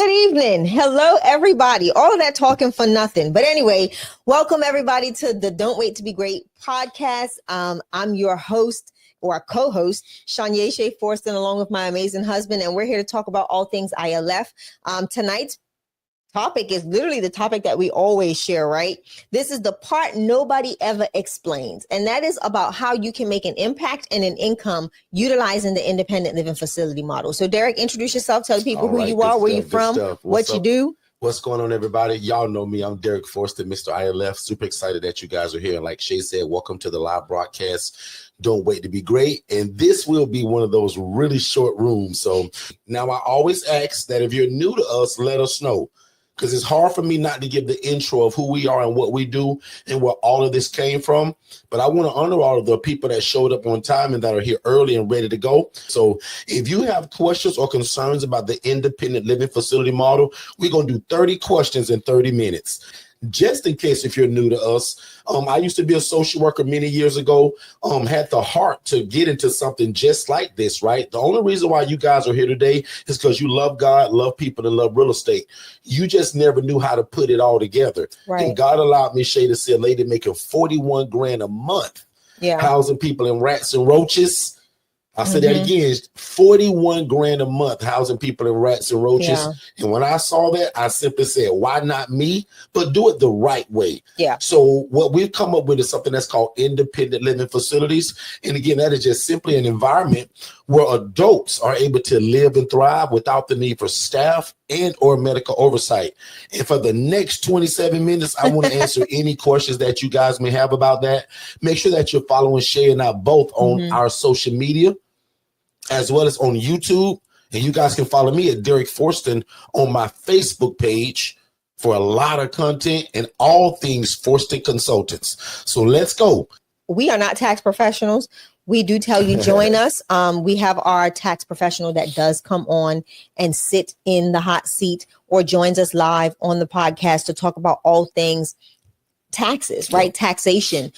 Good evening. Hello, everybody. All of that talking for nothing. But anyway, welcome everybody to the Don't Wait to Be Great podcast. I'm your host or co-host, Shay Forston, along with my amazing husband. And we're here to talk about all things ILF. Tonight's topic is literally the topic that we always share, right? This is the part nobody ever explains. And that is about how you can make an impact and an income utilizing the independent living facility model. So Derrick, introduce yourself, tell people who you are, where you're from, what you do. What's going on, everybody? Y'all know me. I'm Derrick Forston, Mr. ILF. Super excited that you guys are here. And like Shay said, welcome to the live broadcast. Don't wait to be great. And this will be one of those really short rooms. So now I always ask that if you're new to us, let us know. Because it's hard for me not to give the intro of who we are and what we do and where all of this came from. But I want to honor all of the people that showed up on time and that are here early and ready to go. So if you have questions or concerns about the independent living facility model, we're going to do 30 questions in 30 minutes. Just in case if you're new to us, I used to be a social worker many years ago, had the heart to get into something just like this, right? The only reason why you guys are here today is because you love God, love people, and love real estate. You just never knew how to put it all together. Right. And God allowed me, Shay, to see a lady making 41 grand a month, housing people in rats and roaches. I said that again, 41 grand a month housing people in rats and roaches. Yeah. And when I saw that, I simply said, why not me? But do it the right way. Yeah. So what we've come up with is something that's called independent living facilities. And again, that is just simply an environment where adults are able to live and thrive without the need for staff and or medical oversight. And for the next 27 minutes, I want to answer any questions that you guys may have about that. Make sure that you're following Shay and I both on our social media, as well as on YouTube. And you guys can follow me at Derrick Forston on my Facebook page for a lot of content and all things Forston Consultants. So let's go. We are not tax professionals. We do tell you, join us. We have our tax professional that does come on and sit in the hot seat or joins us live on the podcast to talk about all things taxes, right? Taxation.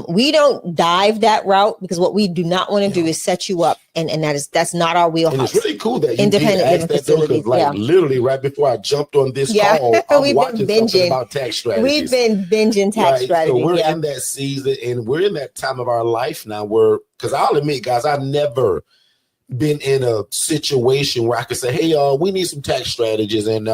We don't dive that route because what we do not want to do is set you up. And that's not our wheelhouse. And it's really cool that you independent living facilities. Literally right before I jumped on this call, I'm watching something about tax strategies. We've been binging tax strategies. So we're in that season and we're in that time of our life now where, because I'll admit, guys, I've never been in a situation where I could say, hey, we need some tax strategies. And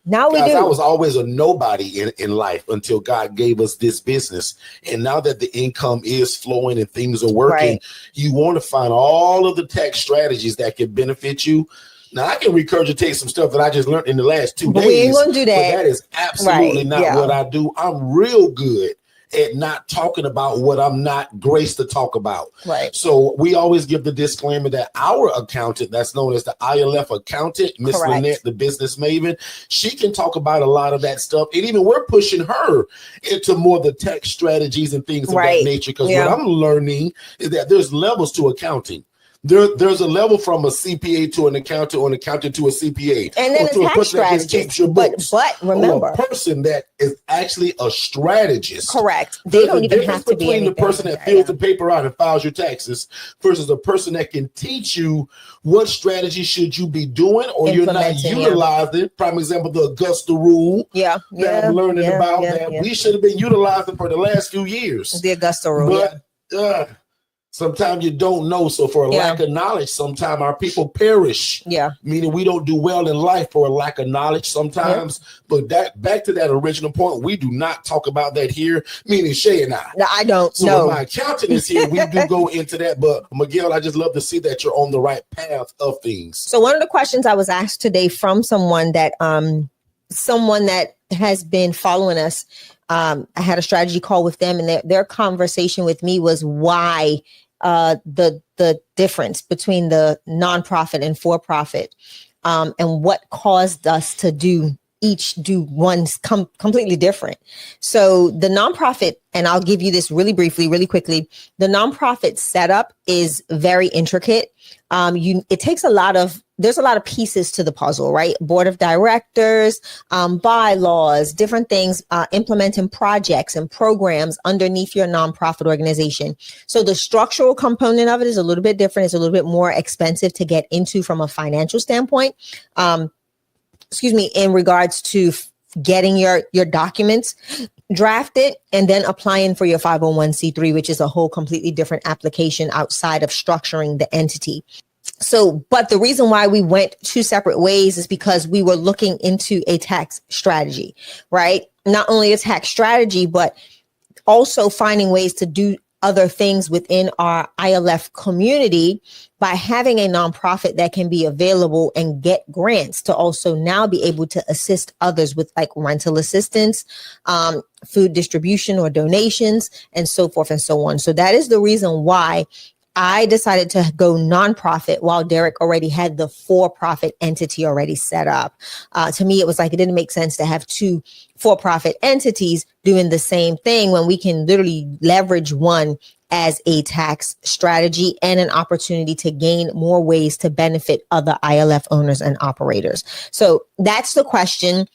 now we do. I was always a nobody in life until God gave us this business. And now that the income is flowing and things are working, you want to find all of the tax strategies that can benefit you. Now, I can regurgitate some stuff that I just learned in the last 2 days. We ain't going to do that. But that is absolutely not what I do. I'm real good at not talking about what I'm not graced to talk about. Right. So we always give the disclaimer that our accountant, that's known as the ILF accountant, Miss Lynette, the business maven, she can talk about a lot of that stuff. And even we're pushing her into more the tax strategies and things of that nature. Because what I'm learning is that there's levels to accounting. There's a level from a CPA to an accountant or an accountant to a CPA. And then to a person that just keeps your books. But remember, a person that is actually a strategist. Correct. They don't even have to be between the person that fills the paper out and files your taxes versus a person that can teach you what strategy should you be doing or you're not utilizing. Prime example, the Augusta rule. That I'm learning about that we should have been utilizing for the last few years. The Augusta rule. But sometimes you don't know. So for a lack of knowledge, sometimes our people perish. Meaning we don't do well in life for a lack of knowledge sometimes. But that back to that original point, we do not talk about that here, meaning Shay and I. No, I don't. So when my accountant is here, we do go into that. But Miguel, I just love to see that you're on the right path of things. So one of the questions I was asked today from someone that has been following us, I had a strategy call with them, and their conversation with me was why the difference between the nonprofit and for-profit, and what caused us to do one completely different. So the nonprofit, and I'll give you this really briefly, really quickly. The nonprofit setup is very intricate. It takes there's a lot of pieces to the puzzle, right? Board of directors, bylaws, different things, implementing projects and programs underneath your nonprofit organization. So the structural component of it is a little bit different. It's a little bit more expensive to get into from a financial standpoint. in regards to getting your documents drafted and then applying for your 501c3, which is a whole completely different application outside of structuring the entity. So, but the reason why we went two separate ways is because we were looking into a tax strategy, right? Not only a tax strategy, but also finding ways to do other things within our ILF community by having a nonprofit that can be available and get grants to also now be able to assist others with like rental assistance, food distribution or donations, and so forth and so on. So that is the reason why I decided to go nonprofit while Derrick already had the for-profit entity already set up. To me, it was like it didn't make sense to have two for-profit entities doing the same thing when we can literally leverage one as a tax strategy and an opportunity to gain more ways to benefit other ILF owners and operators. So that's the question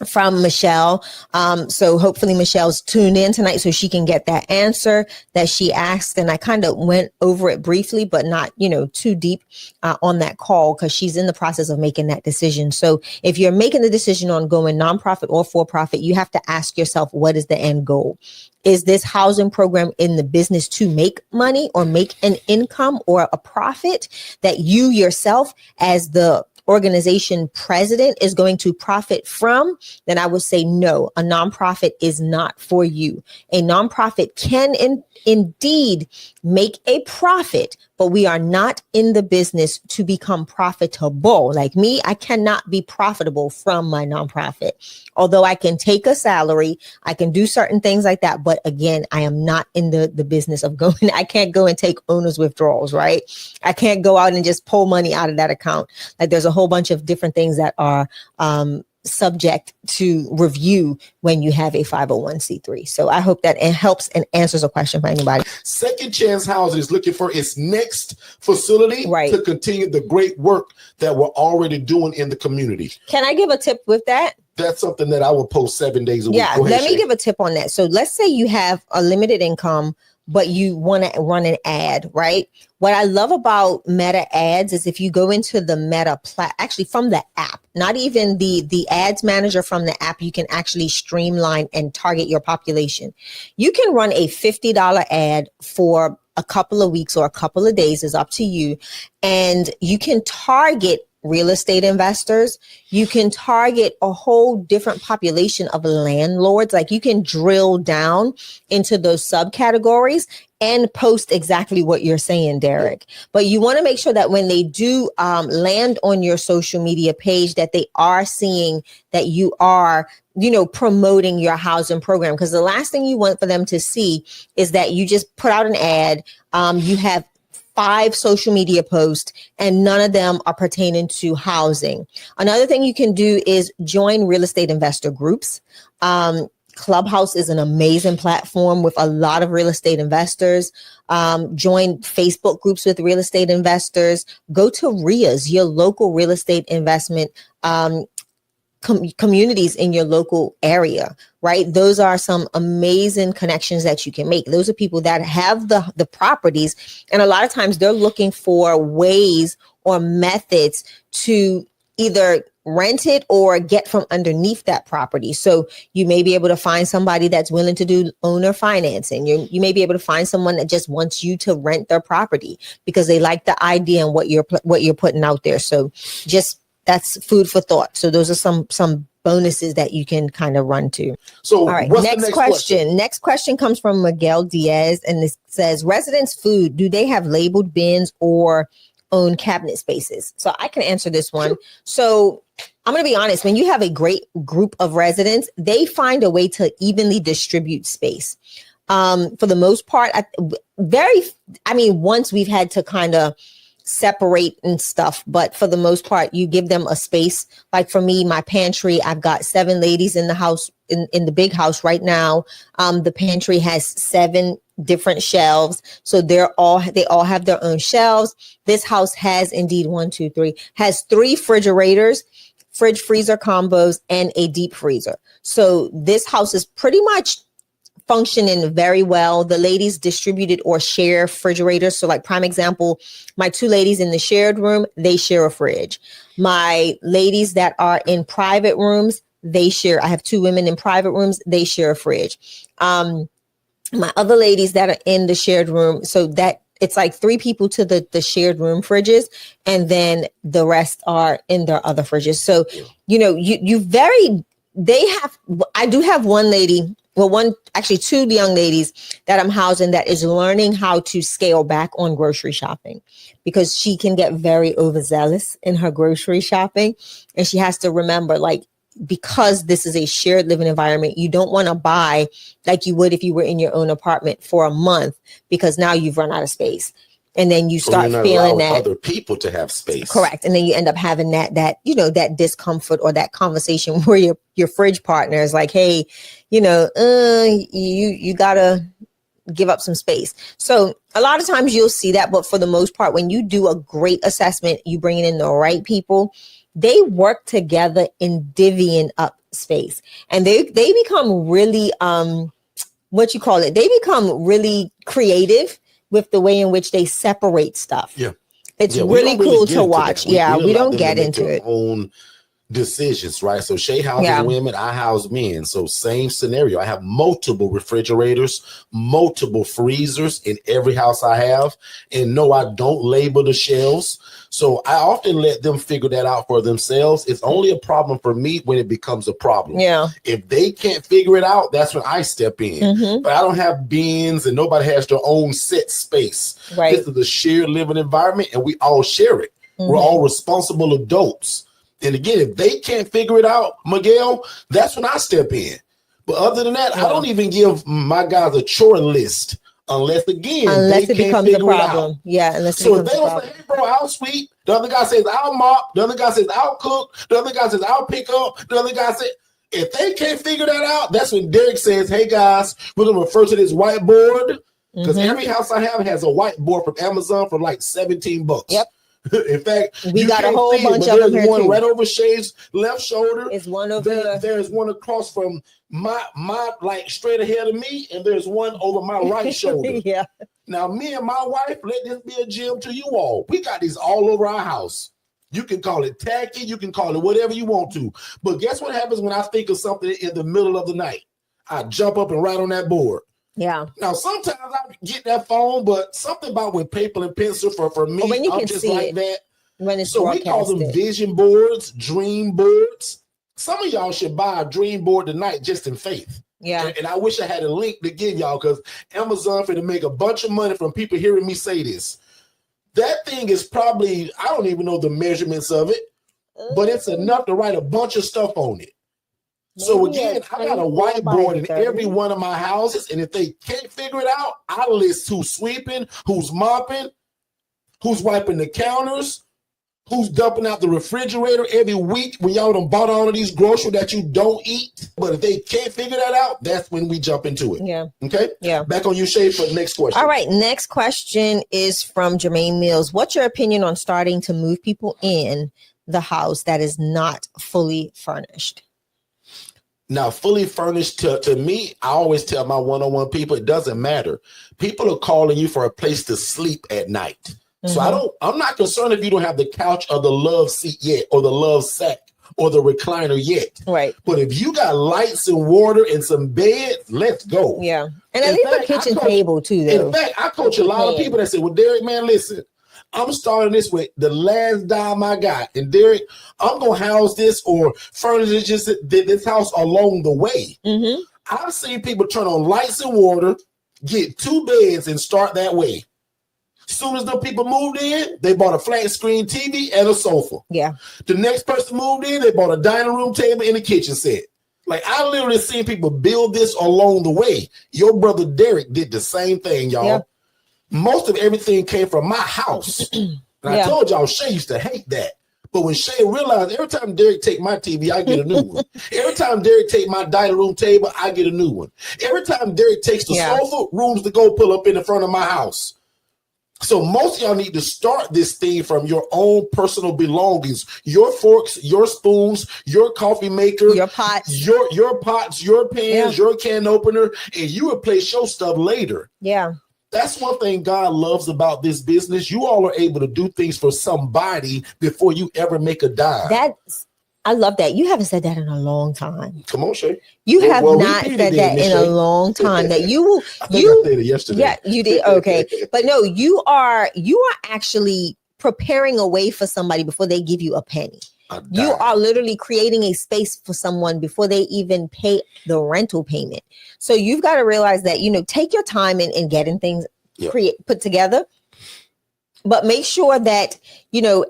from Michelle. So hopefully Michelle's tuned in tonight so she can get that answer that she asked. And I kind of went over it briefly, but not, too deep on that call because she's in the process of making that decision. So if you're making the decision on going nonprofit or for-profit, you have to ask yourself, what is the end goal? Is this housing program in the business to make money or make an income or a profit that you yourself as the organization president is going to profit from? Then I would say no, a nonprofit is not for you. A nonprofit can indeed make a profit, but we are not in the business to become profitable. Like me, I cannot be profitable from my nonprofit. Although I can take a salary, I can do certain things like that. But again, I am not in the business of going. I can't go and take owner's withdrawals, right? I can't go out and just pull money out of that account. Like there's a whole bunch of different things that are subject to review when you have a 501c3. So I hope that it helps and answers a question for anybody. Second Chance Housing is looking for its next facility to continue the great work that we're already doing in the community. Can I give a tip with that? That's something that I will post 7 days a week. Yeah, let me give a tip on that. So let's say you have a limited income, but you want to run an ad, right? What I love about Meta ads is if you go into the Meta actually from the app, not even the ads manager from the app, you can actually streamline and target your population. You can run a $50 ad for a couple of weeks or a couple of days, is up to you. And you can target real estate investors. You can target a whole different population of landlords. Like you can drill down into those subcategories and post exactly what you're saying, Derrick. But you want to make sure that when they do land on your social media page, that they are seeing that you are, promoting your housing program. Because the last thing you want for them to see is that you just put out an ad. You have 5 social media posts and none of them are pertaining to housing. Another thing you can do is join real estate investor groups. Clubhouse is an amazing platform with a lot of real estate investors. Join Facebook groups with real estate investors. Go to RIAs, your local real estate investment communities in your local area, right? Those are some amazing connections that you can make. Those are people that have the properties. And a lot of times they're looking for ways or methods to either rent it or get from underneath that property. So you may be able to find somebody that's willing to do owner financing. You may be able to find someone that just wants you to rent their property because they like the idea and what you're putting out there. So that's food for thought. So those are some bonuses that you can kind of run to. So all right, next question. Next question comes from Miguel Diaz, and it says, residents' food, do they have labeled bins or own cabinet spaces? So I can answer this one. Sure. So I'm going to be honest, when you have a great group of residents, they find a way to evenly distribute space. For the most part, once we've had to kind of separate and stuff, but for the most part, you give them a space. Like for me, my pantry, I've got 7 ladies in the house, in the big house right now. The pantry has 7 different shelves. So they all have their own shelves. This house has indeed 3 refrigerators, fridge freezer combos, and a deep freezer. So this house is pretty much functioning very well. The ladies distributed or share refrigerators. So like prime example, my two ladies in the shared room, they share a fridge. My ladies that are in private rooms, they share. I have two women in private rooms, they share a fridge. My other ladies that are in the shared room, so that it's like three people to the shared room fridges, and then the rest are in their other fridges. So, I do have one lady, actually two young ladies that I'm housing that is learning how to scale back on grocery shopping, because she can get very overzealous in her grocery shopping. And she has to remember, like, because this is a shared living environment, you don't want to buy like you would if you were in your own apartment for a month, because now you've run out of space. And then you start feeling that other people to have space. Correct. And then you end up having that discomfort or that conversation where your fridge partner is like, hey, you gotta give up some space. So a lot of times you'll see that, but for the most part, when you do a great assessment, you bring in the right people, they work together in divvying up space, and they become really, they become really creative with the way in which they separate stuff. Yeah. It's really cool to watch. We don't get into it. Own decisions, right? So Shay houses women, I house men. So same scenario. I have multiple refrigerators, multiple freezers in every house I have. And no, I don't label the shelves. So I often let them figure that out for themselves. It's only a problem for me when it becomes a problem. Yeah. If they can't figure it out, that's when I step in. Mm-hmm. But I don't have bins and nobody has their own set space. Right. This is a shared living environment and we all share it. Mm-hmm. We're all responsible adults. And again, if they can't figure it out, Miguel, that's when I step in. But other than that, I don't even give my guys a chore list unless it becomes a problem. Yeah, unless so if they don't say, hey, bro, I'll sweep. The other guy says, I'll mop. The other guy says, I'll cook. The other guy says, I'll pick up. The other guy says, if they can't figure that out, that's when Derrick says, hey, guys, we're going to refer to this whiteboard, because every house I have has a whiteboard from Amazon for like $17. Yep. In fact, we got a whole bunch of them here. There's one too. Right over Shay's left shoulder. It's one over there. There's one across from my like straight ahead of me, and there's one over my right shoulder. Yeah. Now, me and my wife, let this be a gem to you all. We got these all over our house. You can call it tacky, you can call it whatever you want to. But guess what happens when I think of something in the middle of the night? I jump up and write on that board. Yeah. Now, sometimes I get that phone, but something about with paper and pencil for me, when you I'm can just see like it, that. When it's so we call them vision boards, dream boards. Some of y'all should buy a dream board tonight just in faith. Yeah. And I wish I had a link to give y'all, because Amazon for to make a bunch of money from people hearing me say this. That thing is probably, I don't even know the measurements of it, but it's enough to write a bunch of stuff on it. So again, I got a whiteboard in every one of my houses, and if they can't figure it out, I list who's sweeping, who's mopping, who's wiping the counters, who's dumping out the refrigerator every week when y'all done bought all of these groceries that you don't eat. But if they can't figure that out, that's when we jump into it. Yeah. Okay? Yeah. Back on you, Shay, for the next question. All right. Next question is from Jermaine Mills. What's your opinion on starting to move people in the house that is not fully furnished? Now, fully furnished to me, I always tell my one-on-one people, it doesn't matter. People are calling you for a place to sleep at night. So I'm not concerned if you don't have the couch or the love seat yet, or the love sack or the recliner yet. Right. But if you got lights and water and some beds, let's go. Yeah. And at least a kitchen table too, though. In fact, I coach a lot of people that say, well, Derrick, man, listen, I'm starting this with the last dime I got. And Derrick, I'm going to house this or furnish just this house along the way. Mm-hmm. I've seen people turn on lights and water, get 2 beds and start that way. Soon as the people moved in, they bought a flat screen TV and a sofa. Yeah. The next person moved in, they bought a dining room table and a kitchen set. Like, I literally seen people build this along the way. Your brother Derrick did the same thing, y'all. Yeah. Most of everything came from my house. And I told y'all, Shay used to hate that. But when Shay realized every time Derrick take my TV, I get a new one. Every time Derrick take my dining room table, I get a new one. Every time Derrick takes the sofa, rooms to go pull up in the front of my house. So most of y'all need to start this thing from your own personal belongings, your forks, your spoons, your coffee maker, your pots, your pots, your pans, your can opener, and you replace your stuff later. Yeah. That's one thing God loves about this business. You all are able to do things for somebody before you ever make a dime. I love that. You haven't said that in a long time. Come on, Shay. You have not said that in a long time. That you will. I think I said it yesterday. Yeah, you did. Okay, but no, you are actually preparing a way for somebody before they give you a penny. You are literally creating a space for someone before they even pay the rental payment. So you've got to realize that, take your time in getting things put together. But make sure that,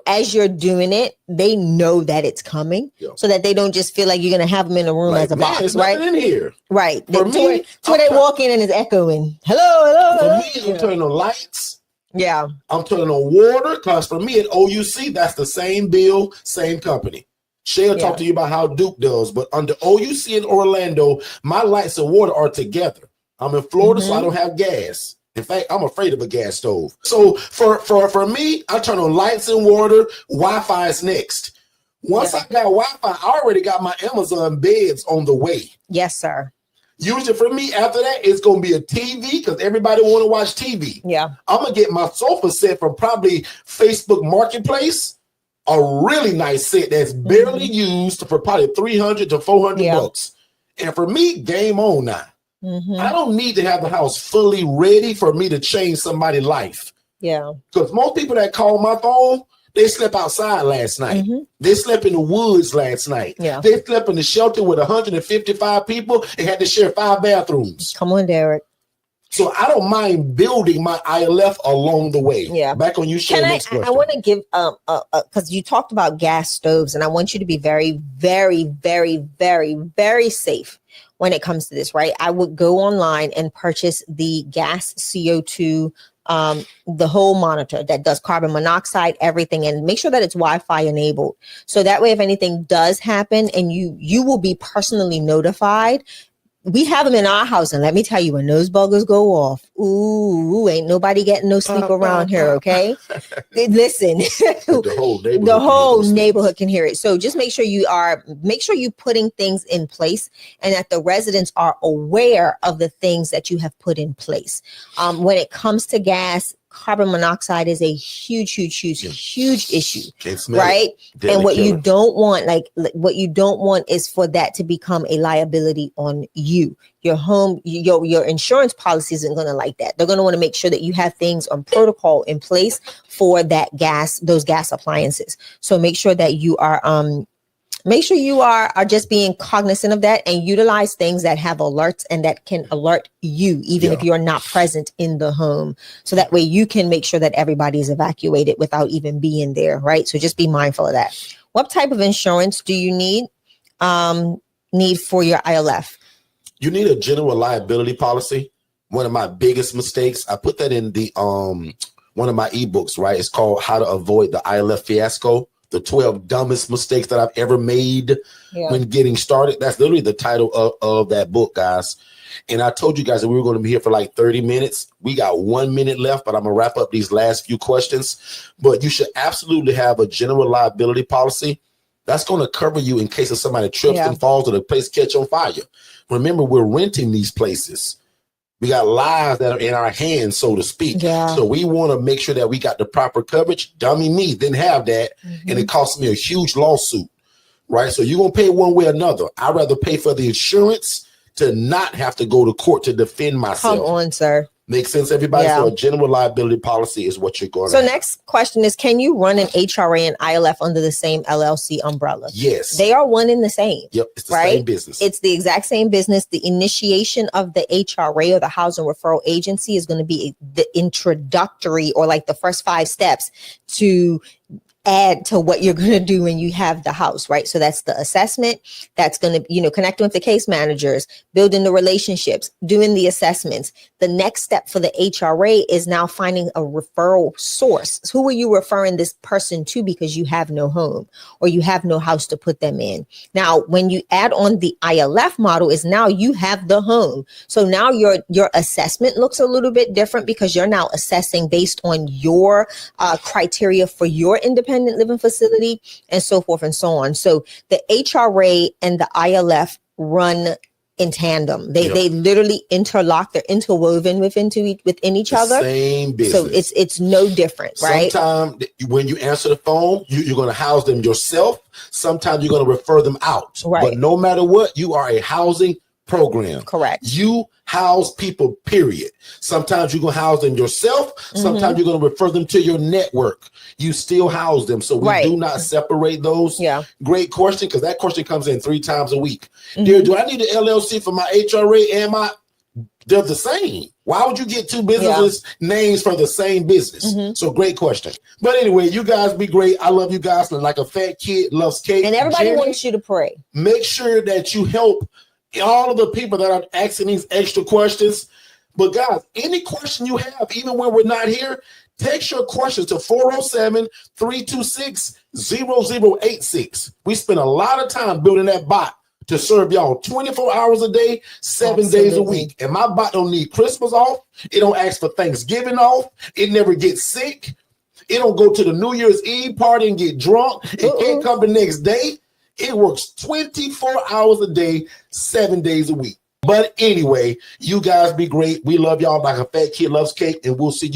as you're doing it, they know that it's coming so that they don't just feel like you're going to have them in a room as a box, right? In here. Right. For me, they walk in and it's echoing. Hello. For me, I'm turning on lights. Yeah. I'm turning on water because for me at OUC, that's the same bill, same company. Shay will talk to you about how Duke does, but under OUC in Orlando, my lights and water are together. I'm in Florida, so I don't have gas. In fact, I'm afraid of a gas stove. So for me, I turn on lights and water. Wi-Fi is next. Once I got Wi-Fi, I already got my Amazon beds on the way. Yes, sir. Usually for me, after that, it's going to be a TV because everybody want to watch TV. Yeah. I'm going to get my sofa set from probably Facebook Marketplace. A really nice set that's barely used for probably 300 to 400 bucks. And for me, game on now. I don't need to have the house fully ready for me to change somebody's life. Yeah. Because most people that call my phone, they slept outside last night. They slept in the woods last night. Yeah. They slept in the shelter with 155 people and had to share 5 bathrooms. Come on, Derrick. So I don't mind building my ILF along the way. Yeah. Back on you, Shay. I want to give because you talked about gas stoves, and I want you to be very, very, very, very, very safe when it comes to this, right? I would go online and purchase the gas CO2, the whole monitor that does carbon monoxide, everything, and make sure that it's Wi-Fi enabled. So that way, if anything does happen and you will be personally notified. We have them in our house, and let me tell you, when those buggers go off, ooh, ain't nobody getting no sleep around here, okay? Listen, the whole neighborhood can hear it. So just make sure you putting things in place, and that the residents are aware of the things that you have put in place. When it comes to gas, carbon monoxide is a huge issue, right? And what you don't want, is for that to become a liability on you. Your home, your insurance policy isn't going to like that. They're going to want to make sure that you have things on protocol in place for those gas appliances. So make sure that you are just being cognizant of that, and utilize things that have alerts and that can alert you, even if you're not present in the home. So that way you can make sure that everybody is evacuated without even being there, right? So just be mindful of that. What type of insurance do you need for your ILF? You need a general liability policy. One of my biggest mistakes, I put that in the one of my ebooks, right? It's called How to Avoid the ILF Fiasco. The 12 dumbest mistakes that I've ever made when getting started. That's literally the title of that book, guys. And I told you guys that we were going to be here for like 30 minutes. We got 1 minute left, but I'm going to wrap up these last few questions. But you should absolutely have a general liability policy. That's going to cover you in case of somebody trips and falls or the place catch on fire. Remember, we're renting these places. We got lives that are in our hands, so to speak. Yeah. So we want to make sure that we got the proper coverage. Dummy me didn't have that, and it cost me a huge lawsuit, right? So you're going to pay one way or another. I'd rather pay for the insurance to not have to go to court to defend myself. Come on, sir. Makes sense, everybody? Yeah. So a general liability policy is what you're going to have. Next question is, can you run an HRA and ILF under the same LLC umbrella? Yes. They are one and the same. Yep, it's the same business. It's the exact same business. The initiation of the HRA, or the Housing Referral Agency, is going to be the introductory, or like the first 5 steps to add to what you're going to do when you have the house, right? So that's the assessment. That's going to, connecting with the case managers, building the relationships, doing the assessments. The next step for the HRA is now finding a referral source. Who are you referring this person to because you have no home or you have no house to put them in? Now, when you add on the ILF model is now you have the home. So now your assessment looks a little bit different because you're now assessing based on your criteria for your independent living facility and so forth and so on. So the HRA and the ILF run in tandem. They literally interlock. They're interwoven within each other. Same business. So it's no different, right? Sometimes when you answer the phone, you're going to house them yourself. Sometimes you're going to refer them out. Right. But no matter what, you are a housing program. Correct. You house people, period. Sometimes you're going to house them yourself. Sometimes you're going to refer them to your network. You still house them. So we do not separate those. Yeah. Great question, because that question comes in 3 times a week. Dear, do I need an LLC for my HRA and my... They're the same. Why would you get 2 businesses names for the same business? So great question. But anyway, you guys be great. I love you guys like a fat kid loves cake. And everybody wants you to pray. Make sure that you help all of the people that are asking these extra questions. But guys, any question you have, even when we're not here, text your questions to 407-326-0086. We spend a lot of time building that bot to serve y'all 24 hours a day, 7 days a week. And my bot don't need Christmas off. It don't ask for Thanksgiving off. It never gets sick. It don't go to the New Year's Eve party and get drunk. It can't come the next day. It works 24 hours a day, 7 days a week. But anyway, you guys be great. We love y'all like a fat kid loves cake, and we'll see you